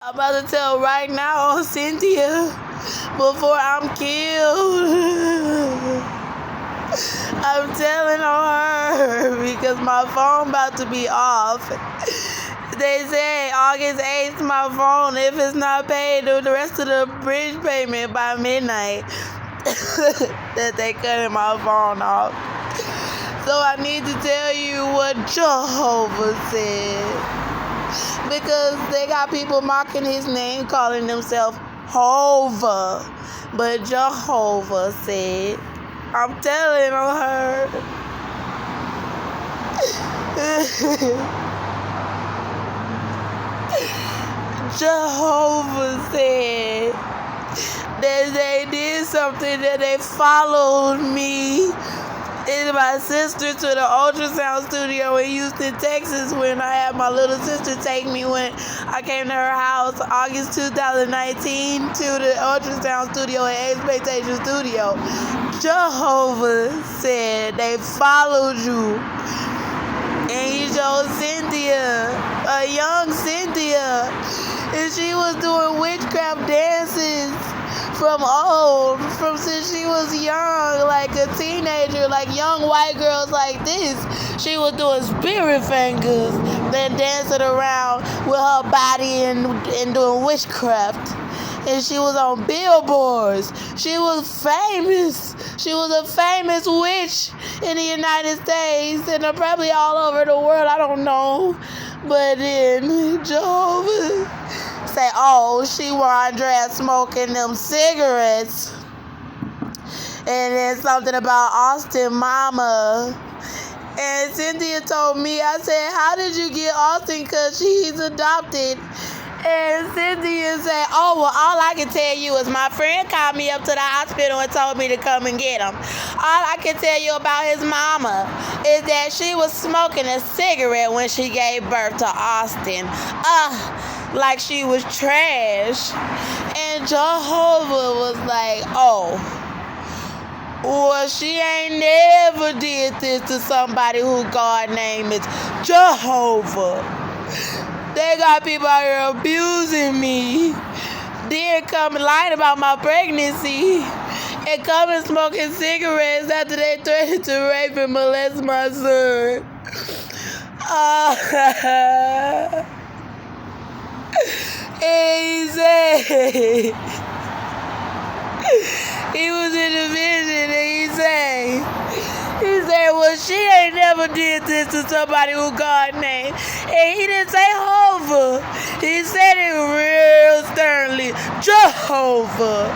I'm about to tell right now on Cynthia before I'm killed. I'm telling on her because my phone about to be off. They say August 8th my phone, if it's not paid the rest of the bridge payment by midnight, that they cutting my phone off. So I need to tell you what Jehovah said. Because they got people mocking his name, calling themselves Hova. But Jehovah said, I'm telling on her. Jehovah said that they did something, that they followed me and my sister to the ultrasound studio in Houston, Texas, when I had my little sister take me when I came to her house August 2019 to the ultrasound studio at Expectation Studio. Jehovah said they followed you. And he showed Cynthia, a young Cynthia, and she was doing witchcraft dances from since she was young, like a teenager, like young white girls like this. She was doing spirit fingers, then dancing around with her body and doing witchcraft. And she was on billboards. She was famous. She was a famous witch in the United States and probably all over the world. I don't know. But then Jehovah say, oh, she wandering around smoking them cigarettes. And then something about Austin mama. And Cynthia told me, I said, how did you get Austin? Because he's adopted. And Cynthia said, oh, well, all I can tell you is my friend called me up to the hospital and told me to come and get him. All I can tell you about his mama is that she was smoking a cigarette when she gave birth to Austin. Like she was trash. And Jehovah was like, oh, well, she ain't never did this to somebody who God name is Jehovah. They got people out here abusing me. Then come and lying about my pregnancy. And come and smoking cigarettes after they threatened to rape and molest my son. And he said, he was in the vision and he said, well, she ain't never did this to somebody who God named. And he didn't say Hova. He said it real sternly. Jehovah.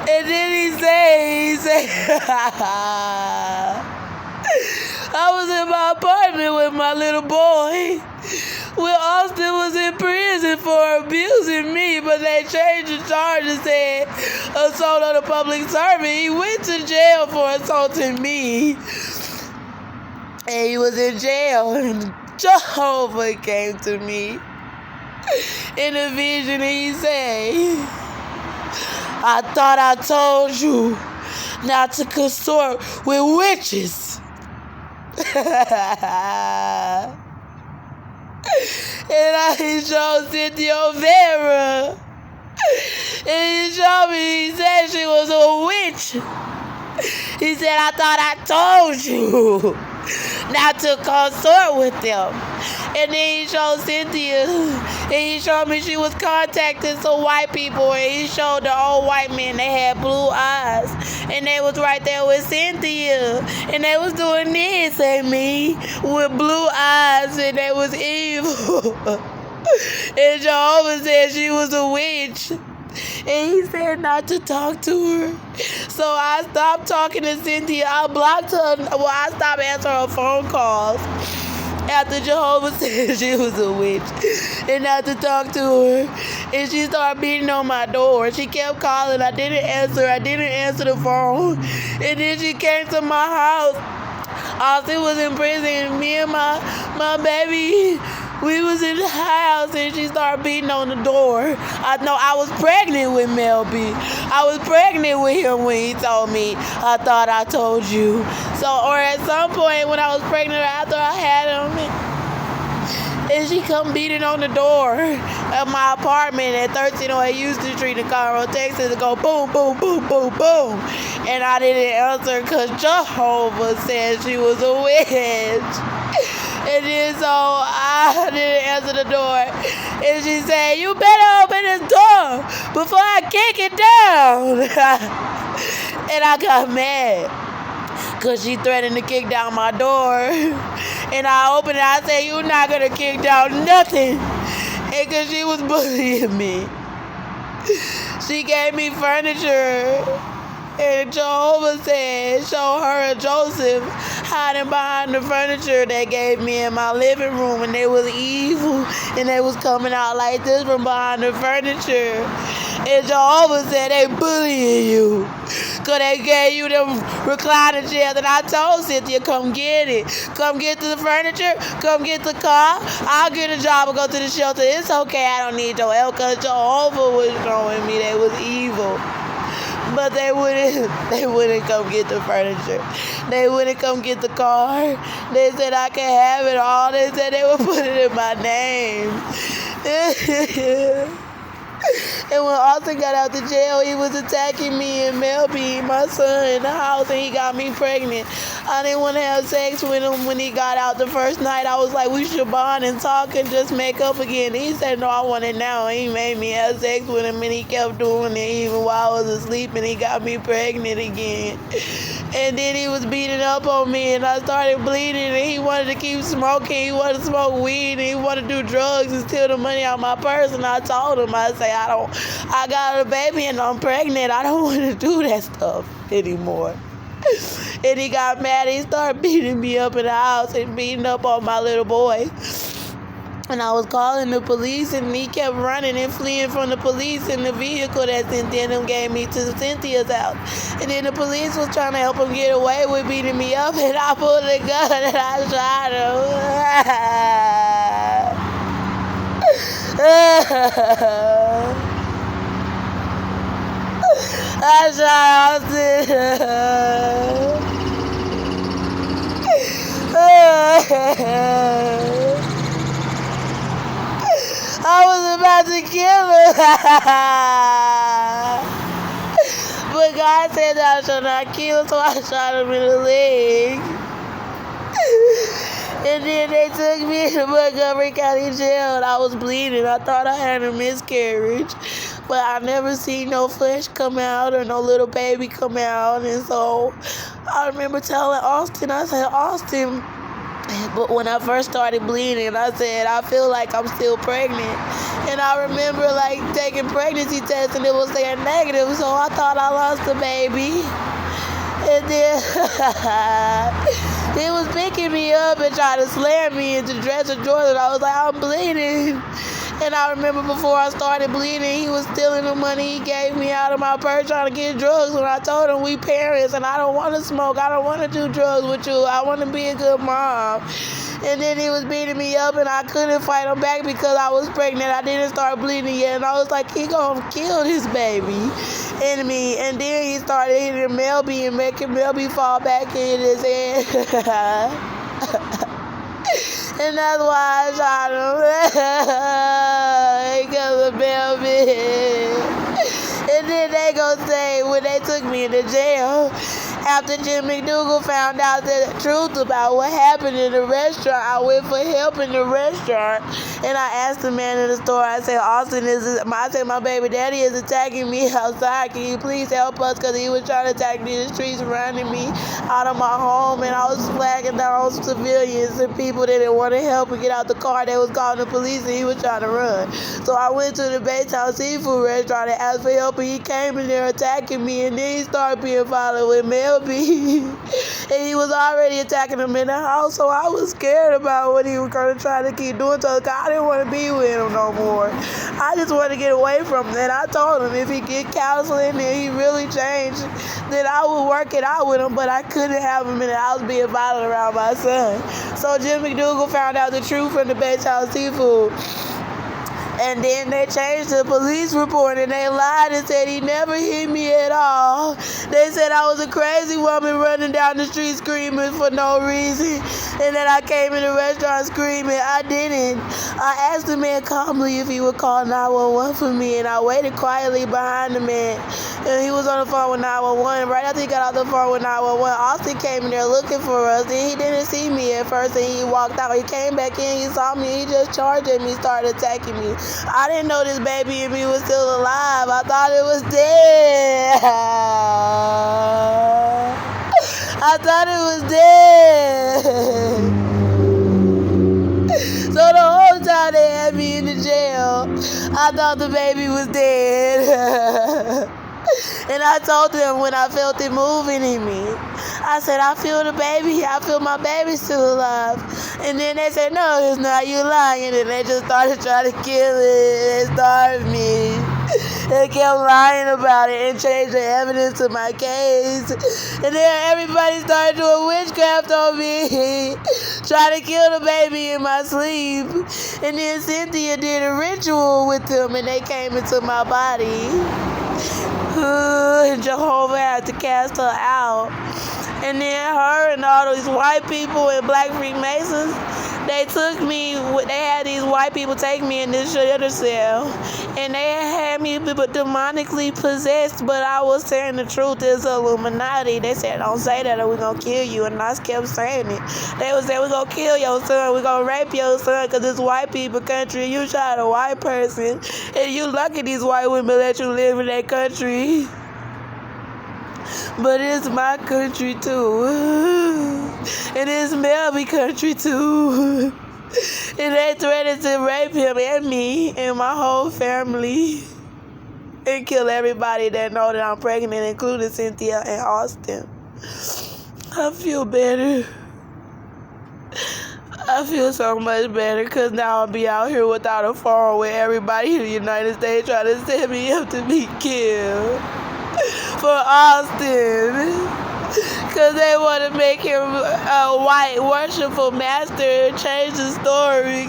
And then he said, I was in my apartment with my little boy when Austin was in prison for abusing me, but they changed the charge and said assault on a public servant. He went to jail for assaulting me, and he was in jail, and Jehovah came to me in a vision, and he said, I thought I told you not to consort with witches. And he showed Cynthia Vera. And he showed me, he said she was a witch. He said, I thought I told you not to consort with them. And then he showed Cynthia, and he showed me she was contacting some white people, and he showed the old white men, they had blue eyes, and they was right there with Cynthia, and they was doing this at me with blue eyes, and they was evil. And Jehovah said she was a witch. And he said not to talk to her. So I stopped talking to Cynthia. I blocked her. Well, I stopped answering her phone calls after Jehovah said she was a witch and not to talk to her. And she started beating on my door. She kept calling. I didn't answer. I didn't answer the phone. And then she came to my house. Austin was in prison. Me and my baby We was in the house and she started beating on the door. I know I was pregnant with Mel B. I was pregnant with him when he told me, I thought I told you. So, or at some point when I was pregnant after I had him, and she come beating on the door of my apartment at 1308 Houston Street in Conroe, Texas, and go boom, boom, boom, boom, boom. And I didn't answer because Jehovah said she was a witch. And then so I didn't answer the door. And she said, you better open this door before I kick it down. And I got mad because she threatened to kick down my door. And I opened it. I said, you're not going to kick down nothing. And because she was bullying me. She gave me furniture. And Jehovah said, show her Joseph hiding behind the furniture they gave me in my living room, and they was evil, and they was coming out like this from behind the furniture. And Jehovah said they bullying you, because they gave you them recliner chairs, and I told Cynthia, come get it. Come get the furniture, come get the car. I'll get a job and go to the shelter. It's okay, I don't need your help, because Jehovah was showing me they was evil. But they wouldn't come get the furniture. They wouldn't come get the car. They said I can have it all. They said they would put it in my name. And when Austin got out of jail, he was attacking me and Mel B, my son, in the house, and he got me pregnant. I didn't want to have sex with him when he got out the first night. I was like, we should bond and talk and just make up again. He said, no, I want it now. And he made me have sex with him, and he kept doing it even while I was asleep, and he got me pregnant again. And then he was beating up on me, and I started bleeding, and he wanted to keep smoking. He wanted to smoke weed, and he wanted to do drugs and steal the money out of my purse. And I told him, I say, I got a baby and I'm pregnant. I don't want to do that stuff anymore. And he got mad. He started beating me up in the house and beating up on my little boy. And I was calling the police, and he kept running and fleeing from the police in the vehicle that Cynthia and them gave me to Cynthia's house. And then the police was trying to help him get away with beating me up, and I pulled a gun and I shot him. I shot Austin. I was about to kill him. But God said that I should not kill him, so I shot him in the leg. And then they took me to Montgomery County Jail, and I was bleeding. I thought I had a miscarriage, but I never seen no flesh come out or no little baby come out. And so I remember telling Austin, I said, Austin, but when I first started bleeding, I said, I feel like I'm still pregnant. And I remember like taking pregnancy tests, and it was saying negative, so I thought I lost the baby. And then he was picking me up and trying to slam me into the dresser drawers, and I was like, I'm bleeding. And I remember before I started bleeding, he was stealing the money he gave me out of my purse trying to get drugs, when I told him we parents and I don't want to smoke, I don't want to do drugs with you, I want to be a good mom. And then he was beating me up, and I couldn't fight him back because I was pregnant. I didn't start bleeding yet, and I was like, he gonna kill this baby in me. And then he started hitting Mel B and making Mel B fall back in his head. And that's why I shot him. Because of Mel B. And then they gonna say, when they took me into jail, after Jim McDougal found out the truth about what happened in the restaurant, I went for help in the restaurant, and I asked the man in the store, I said, Austin, I said, my baby daddy is attacking me outside. Can you please help us? Because he was trying to attack me in the streets, running me out of my home, and I was flagging down civilians and people that didn't want to help and get out the car. They was calling the police, and he was trying to run. So I went to the Baytown Seafood restaurant and asked for help, and he came in there attacking me, and then he started being violent with Mel B. And he was already attacking him in the house, so I was scared about what he was going to try to keep doing to us. I I didn't want to be with him no more. I just wanted to get away from him. And I told him if he get counseling and he really changed, then I would work it out with him, but I couldn't have him in the house being violent around my son. So Jim McDougal found out the truth from the Beach House Seafood. And then they changed the police report and they lied and said he never hit me at all. They said I was a crazy woman running down the street screaming for no reason. And then I came in the restaurant screaming. I didn't. I asked the man calmly if he would call 911 for me, and I waited quietly behind the man. And he was on the phone with 911. Right after he got off the phone with 911, Austin came in there looking for us. Then he didn't see me at first and he walked out. He came back in, he saw me, he just charged at me, started attacking me. I didn't know this baby in me was still alive. I thought it was dead. I thought it was dead. So the whole time they had me in the jail, I thought the baby was dead. And I told them when I felt it moving in me. I said, I feel the baby. I feel my baby still alive. And then they said, no, it's not. You lying. And they just started trying to kill it. They starved me. They kept lying about it and changed the evidence to my case. And then everybody started doing witchcraft on me, trying to kill the baby in my sleep. And then Cynthia did a ritual with them and they came into my body. And Jehovah had to cast her out. And then her and all these white people and black Freemasons, they took me, they had these white people take me in this shelter cell. And they had me demonically possessed, but I was saying the truth. It's Illuminati. They said, don't say that or we're going to kill you. And I kept saying it. They would say, we're going to kill your son. We're going to rape your son because it's white people country. You shot a white person. And you lucky these white women let you live in their country. But it's my country too. And it's Melby country too. And they threatened to rape him and me and my whole family. And kill everybody that know that I'm pregnant, including Cynthia and Austin. I feel better. I feel so much better because now I'll be out here without a phone with everybody in the United States trying to set me up to be killed. For Austin, because they want to make him a white worshipful master, change the story.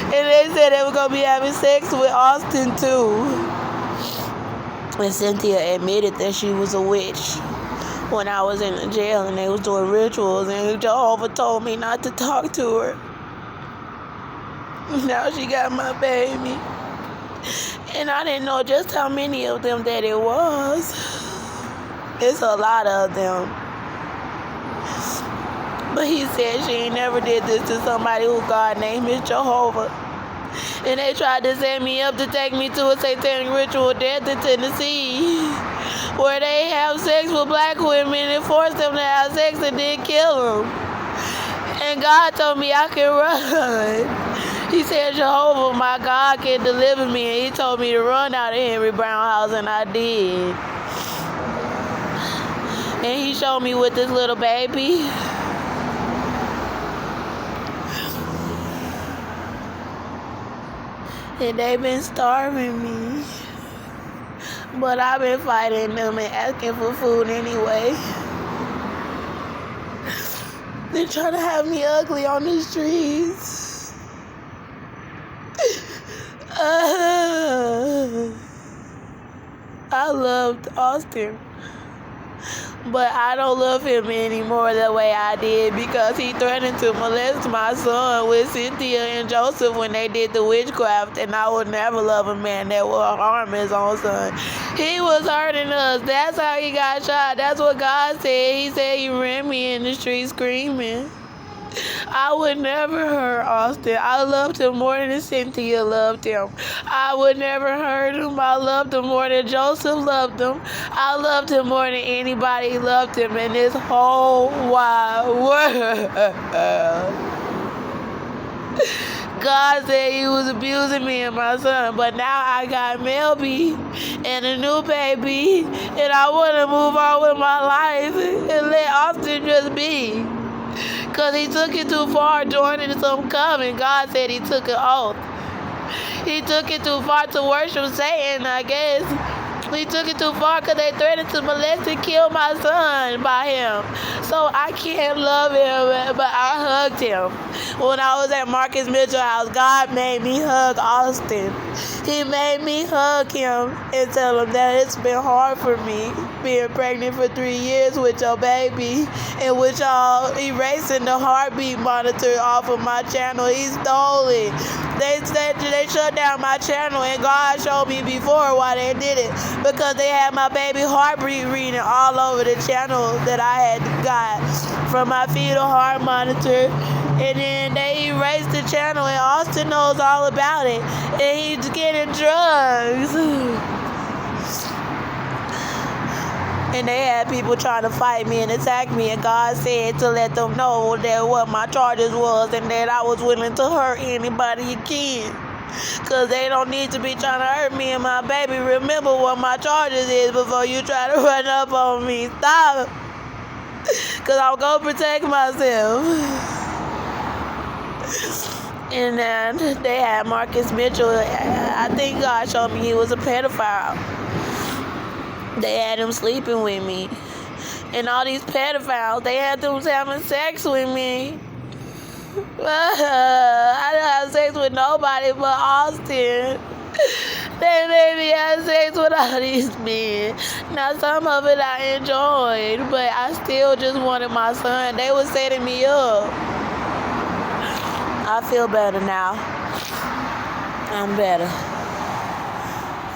And they said they were going to be having sex with Austin too. And Cynthia admitted that she was a witch when I was in the jail and they was doing rituals, and Jehovah told me not to talk to her. Now she got my baby. And I didn't know just how many of them that it was. It's a lot of them. But he said she ain't never did this to somebody who God named is Jehovah. And they tried to set me up to take me to a satanic ritual death in Tennessee, where they have sex with black women and force them to have sex and then kill them. And God told me I can run. He said, Jehovah, my God, can deliver me. And he told me to run out of Henry Brown house, and I did. And he showed me with this little baby. And they've been starving me. But I've been fighting them and asking for food anyway. They're trying to have me ugly on the streets. I loved Austin, but I don't love him anymore the way I did because he threatened to molest my son with Cynthia and Joseph when they did the witchcraft, and I would never love a man that would harm his own son. He was hurting us. That's how he got shot. That's what God said. He said he ran me in the street screaming. I would never hurt Austin. I loved him more than Cynthia loved him. I would never hurt him. I loved him more than Joseph loved him. I loved him more than anybody loved him in this whole wide world. God said he was abusing me and my son, but now I got Melby and a new baby, and I want to move on with my life and let Austin just be. Because he took it too far, joining some coven. God said he took an oath. He took it too far to worship Satan, I guess. He took it too far because they threatened to molest and kill my son by him. So I can't love him, but I hugged him. When I was at Marcus Mitchell's house, God made me hug Austin. He made me hug him and tell him that it's been hard for me being pregnant for 3 years with your baby and with y'all erasing the heartbeat monitor off of my channel. He stole it. They shut down my channel, and God showed me before why they did it. Because they had my baby heartbeat reading all over the channel that I had got from my fetal heart monitor. And then they erased the channel, and Austin knows all about it. And he's getting drugs. And they had people trying to fight me and attack me, and God said to let them know that what my charges was and that I was willing to hurt anybody again. Because they don't need to be trying to hurt me and my baby. Remember what my charges is before you try to run up on me. Stop. Because I'm going to protect myself. And then they had Marcus Mitchell. I think God showed me he was a pedophile. They had him sleeping with me. And all these pedophiles, they had them having sex with me. I didn't have sex with nobody but Austin. They made me have sex with all these men. Now, some of it I enjoyed, but I still just wanted my son. They were setting me up. I feel better now. I'm better.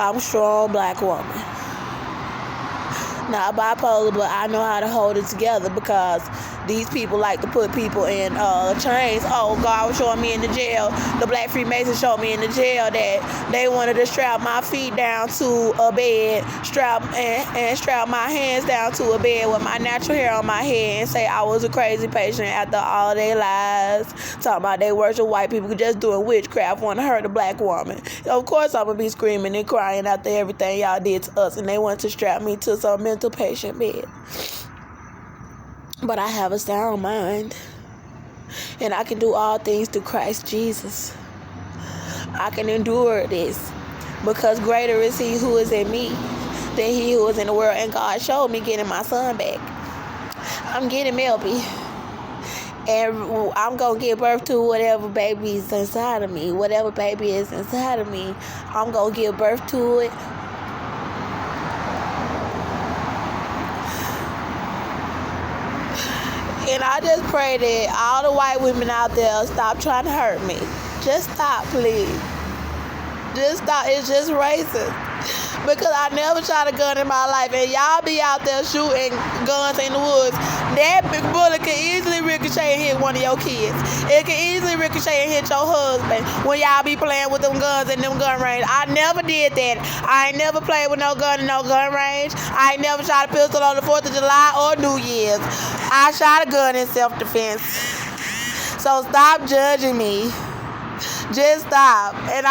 I'm a strong black woman. Not bipolar, but I know how to hold it together because these people like to put people in chains. Oh, God was showing me in the jail. The Black Freemasons showed me in the jail that they wanted to strap my feet down to a bed, strap my hands down to a bed with my natural hair on my head and say I was a crazy patient after all their lives. Talking about they worship white people just doing witchcraft, want to hurt a black woman. Of course I'm going to be screaming and crying after everything y'all did to us, and they want to strap me to some mental patient bed. But I have a sound mind, and I can do all things through Christ Jesus. I can endure this because greater is he who is in me than he who is in the world. And God showed me getting my son back. I'm getting Melby, and I'm going to give birth to whatever baby is inside of me. Whatever baby is inside of me, I'm going to give birth to it. And I just pray that all the white women out there stop trying to hurt me. Just stop, please. Just stop. It's just racist. Because I never shot a gun in my life, and y'all be out there shooting guns in the woods. That big bullet can easily ricochet and hit one of your kids. It can easily ricochet and hit your husband when y'all be playing with them guns in them gun range. I never did that. I ain't never played with no gun in no gun range. I ain't never shot a pistol on the 4th of July or New Year's. I shot a gun in self-defense. So stop judging me. Just stop. And